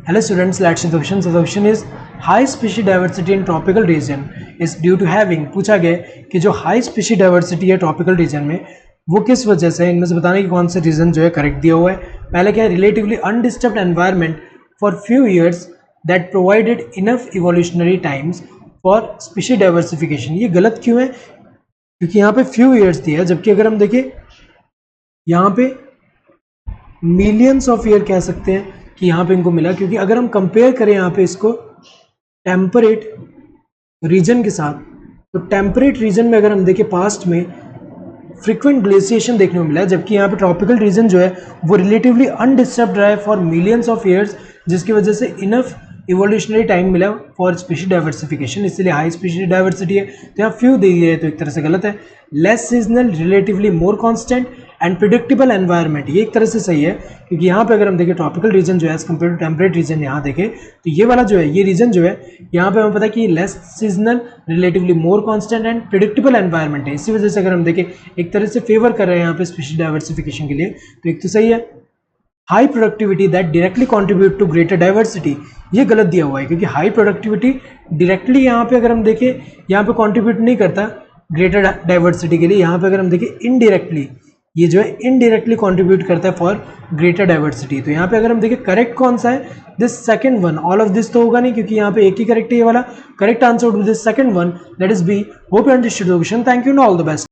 Hello students, let's see the question. So the question is high species diversity in tropical region is due to having, पूछा गया कि जो high species diversity है tropical region में वो किस वजह से, इनमें से बताने की कौन से रीजन जो है करेक्ट दिया हुआ है। पहले क्या है, relatively undisturbed environment for few years that provided enough evolutionary times for species diversification. ये गलत क्यों है? क्योंकि यहाँ पे फ्यू ईयर्स दिया है, जबकि अगर हम देखें यहाँ पे मिलियंस ऑफ ईयर कह सकते हैं कि यहाँ पे इनको मिला। क्योंकि अगर हम कंपेयर करें यहाँ पे इसको टेम्परेट रीजन के साथ, तो टेम्परेट रीजन में अगर हम देखें पास्ट में फ्रीक्वेंट ग्लेशिएशन देखने को मिला है, जबकि यहाँ पे ट्रॉपिकल रीजन जो है वो रिलेटिवली अनडिस्टर्ब्ड रहा है फॉर मिलियंस ऑफ ईयर्स, जिसकी वजह से इनफ इवोल्यूशनरी टाइम मिला फॉर स्पीशीज डाइवर्सिफिकेशन, इसलिए हाई स्पीशीज डाइवर्सिटी है। तो यहाँ फ्यू दे दिया है तो एक तरह से गलत है। Less seasonal, relatively more constant and predictable environment, ये एक तरह से सही है। क्योंकि यहाँ पे अगर हम देखें ट्रॉपिकल रीजन जो है as compare to temperate region, यहाँ देखें तो ये वाला जो है ये रीजन जो है यहाँ पे हमें पता है कि less seasonal, relatively more constant and predictable environment है। इसी वजह से अगर हम देखें एक तरह से फेवर कर रहे हैं यहाँ पे स्पीशीज डाइवर्सिफिकेशन के लिए, तो एक तो सही है। High productivity that directly contribute to greater diversity, ये गलत दिया हुआ है। क्योंकि हाई प्रोडक्टिविटी डायरेक्टली यहाँ पे अगर हम देखें यहाँ पे कंट्रीब्यूट नहीं करता ग्रेटर डाइवर्सिटी के लिए, यहाँ पे अगर हम देखें इनडायरेक्टली, ये जो है इनडायरेक्टली कंट्रीब्यूट करता है फॉर ग्रेटर डाइवर्सिटी। तो यहाँ पे अगर हम देखें करेक्ट कौन सा है, this second one. All of this तो होगा नहीं क्योंकि यहाँ पे एक ही करेक्ट है ये वाला। Correct answer to this second one, that is B. Hope you understood the question. Thank you and all the best.